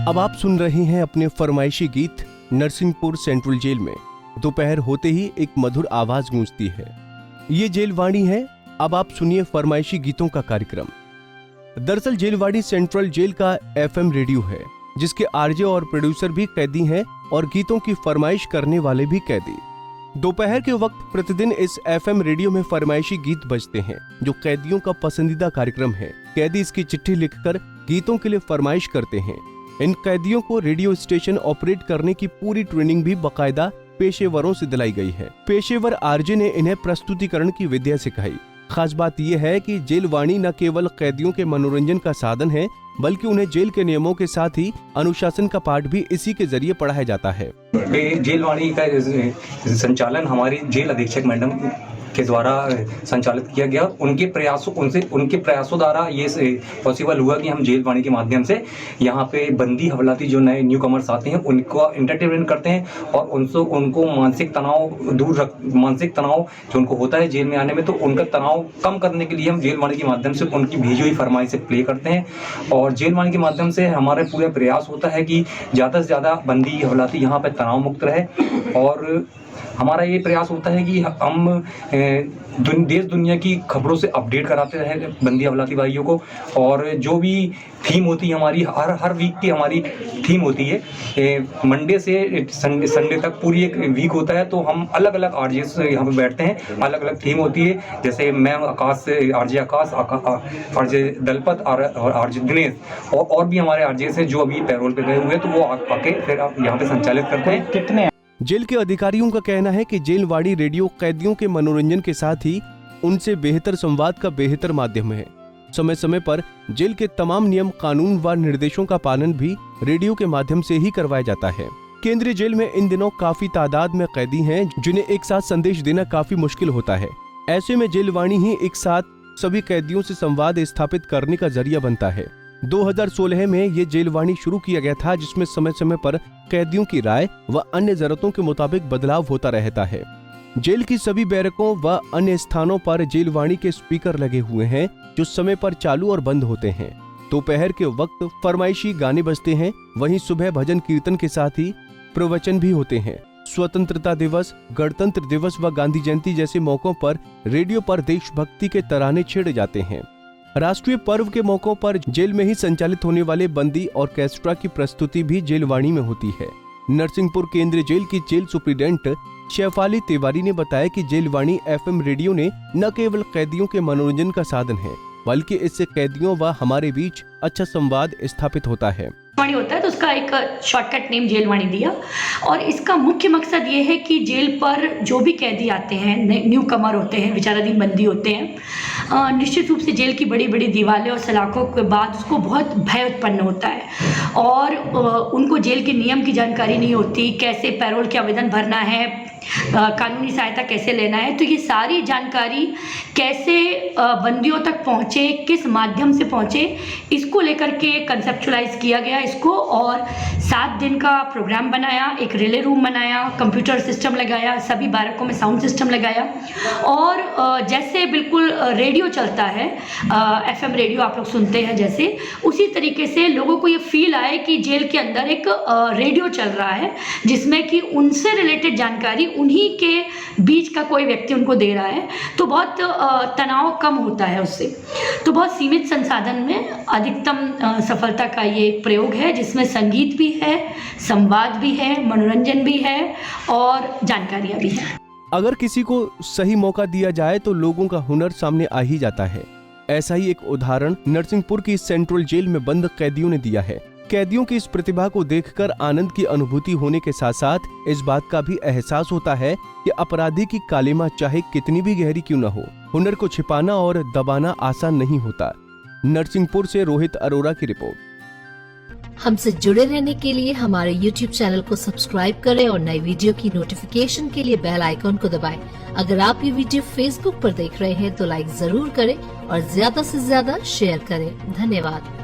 अब आप सुन रहे हैं अपने फरमाइशी गीत। नरसिंहपुर सेंट्रल जेल में दोपहर होते ही एक मधुर आवाज गूंजती है। ये जेलवाणी है। अब आप सुनिए फरमाइशी गीतों का कार्यक्रम। दरअसल जेलवाणी सेंट्रल जेल का एफएम रेडियो है, जिसके आरजे और प्रोड्यूसर भी कैदी हैं और गीतों की फरमाइश करने वाले भी कैदी। दोपहर के वक्त प्रतिदिन इस एफएम रेडियो में फरमाइशी गीत बजते हैं, जो कैदियों का पसंदीदा कार्यक्रम है। कैदी इसकी चिट्ठी लिखकर गीतों के लिए फरमाइश करते हैं। इन कैदियों को रेडियो स्टेशन ऑपरेट करने की पूरी ट्रेनिंग भी बाकायदा पेशेवरों से दिलाई गई है। पेशेवर आरजे ने इन्हें प्रस्तुतिकरण की विद्या सिखाई। खास बात यह है कि जेलवाणी न केवल कैदियों के मनोरंजन का साधन है, बल्कि उन्हें जेल के नियमों के साथ ही अनुशासन का पाठ भी इसी के जरिए पढ़ाया जाता है। जेलवाणी का संचालन हमारी जेल अधीक्षक मैडम के द्वारा संचालित किया गया। उनके प्रयासों द्वारा ये पॉसिबल हुआ कि हम जेलवाणी के माध्यम से यहाँ पे बंदी हवलाती जो नए न्यू कमर्स आते हैं उनको एंटरटेनमेंट करते हैं और उनको मानसिक तनाव जो उनको होता है जेल में आने में, तो उनका तनाव कम करने के लिए हम जेलवाणी के माध्यम से उनकी भेजी हुई फरमाइश से प्ले करते हैं। और जेलवाणी के माध्यम से हमारा पूरा प्रयास होता है कि ज़्यादा से ज़्यादा बंदी हवलाती यहाँ पर तनाव मुक्त रहे। और हमारा ये प्रयास होता है कि हम देश दुनिया की खबरों से अपडेट कराते रहे बंदी हवलाती भाइयों को। और जो भी थीम होती है हमारी, हर वीक की हमारी थीम होती है। मंडे से संडे तक पूरी एक वीक होता है, तो हम अलग अलग आरजेस यहाँ पे बैठते हैं। अलग अलग थीम होती है, जैसे मैं आकाश से आरजे आकाश, आरजे दलपत और आरजे दिनेश और भी हमारे आरजेस हैं जो अभी पैरोल पे गए हुए हैं, तो वो आके फिर आप यहाँ पे संचालित करते हैं। कितने जेल के अधिकारियों का कहना है कि जेलवाणी रेडियो कैदियों के मनोरंजन के साथ ही उनसे बेहतर संवाद का बेहतर माध्यम है। समय समय पर जेल के तमाम नियम, कानून व निर्देशों का पालन भी रेडियो के माध्यम से ही करवाया जाता है। केंद्रीय जेल में इन दिनों काफी तादाद में कैदी हैं, जिन्हें एक साथ संदेश देना काफी मुश्किल होता है। ऐसे में जेलवाणी ही एक साथ सभी कैदियों से संवाद स्थापित करने का जरिया बनता है। 2016 में ये जेलवाणी शुरू किया गया था, जिसमें समय समय पर कैदियों की राय व अन्य जरूरतों के मुताबिक बदलाव होता रहता है। जेल की सभी बैरकों व अन्य स्थानों पर जेलवाणी के स्पीकर लगे हुए हैं, जो समय पर चालू और बंद होते हैं। दोपहर के वक्त फरमाइशी गाने बजते हैं, वहीं सुबह भजन कीर्तन के साथ ही प्रवचन भी होते हैं। स्वतंत्रता दिवस, गणतंत्र दिवस व गांधी जयंती जैसे मौकों पर रेडियो पर देशभक्ति के तराने छेड़े जाते हैं। राष्ट्रीय पर्व के मौकों पर जेल में ही संचालित होने वाले बंदी ऑर्केस्ट्रा की प्रस्तुति भी जेलवाणी में होती है। नरसिंहपुर केंद्रीय जेल की जेल सुप्रीडेंट शेफाली तिवारी ने बताया कि जेलवाणी एफएम रेडियो ने न केवल कैदियों के मनोरंजन का साधन है, बल्कि इससे कैदियों व हमारे बीच अच्छा संवाद स्थापित होता है। होता है तो उसका एक शॉर्टकट नेम जेलवाणी दिया। और इसका मुख्य मकसद ये है कि जेल पर जो भी कैदी आते हैं, न्यू कमर होते हैं, विचाराधीन बंदी होते हैं, निश्चित रूप से जेल की बड़ी बड़ी दीवारें और सलाखों के बाद उसको बहुत भय उत्पन्न होता है और उनको जेल के नियम की जानकारी नहीं होती, कैसे पैरोल के आवेदन भरना है, कानूनी सहायता कैसे लेना है। तो ये सारी जानकारी कैसे बंदियों तक पहुँचे, किस माध्यम से पहुँचे, इसको लेकर के कंसेप्चुलाइज किया गया इसको। और 7 दिन का प्रोग्राम बनाया, एक रिले रूम बनाया, कंप्यूटर सिस्टम लगाया, सभी बैरकों में साउंड सिस्टम लगाया। और जैसे बिल्कुल रेडियो चलता है, एफएम रेडियो आप लोग सुनते हैं, जैसे उसी तरीके से लोगों को ये फील आए कि जेल के अंदर एक रेडियो चल रहा है, जिसमें कि उनसे रिलेटेड जानकारी उन्हीं के बीच का कोई व्यक्ति उनको दे रहा है। तो बहुत तनाव कम होता है उससे। तो बहुत सीमित संसाधन में अधिकतम सफलता का ये एक प्रयोग है, जिसमें संगीत भी है, संवाद भी है, मनोरंजन भी है और जानकारियां भी हैं। अगर किसी को सही मौका दिया जाए तो लोगों का हुनर सामने आ ही जाता है। ऐसा ही एक उदाहरण नरसिंहपुर की सेंट्रल जेल में बंद कैदियों ने दिया है। कैदियों की इस प्रतिभा को देखकर आनंद की अनुभूति होने के साथ साथ इस बात का भी एहसास होता है कि अपराधी की कालिमा चाहे कितनी भी गहरी क्यों न हो, हुनर को छिपाना और दबाना आसान नहीं होता। नरसिंहपुर से रोहित अरोरा की रिपोर्ट। हमसे जुड़े रहने के लिए हमारे YouTube चैनल को सब्सक्राइब करें और नई वीडियो की नोटिफिकेशन के लिए बेल आइकॉन को दबाएं। अगर आप ये वीडियो Facebook पर देख रहे हैं तो लाइक जरूर करें और ज्यादा से ज्यादा शेयर करें। धन्यवाद।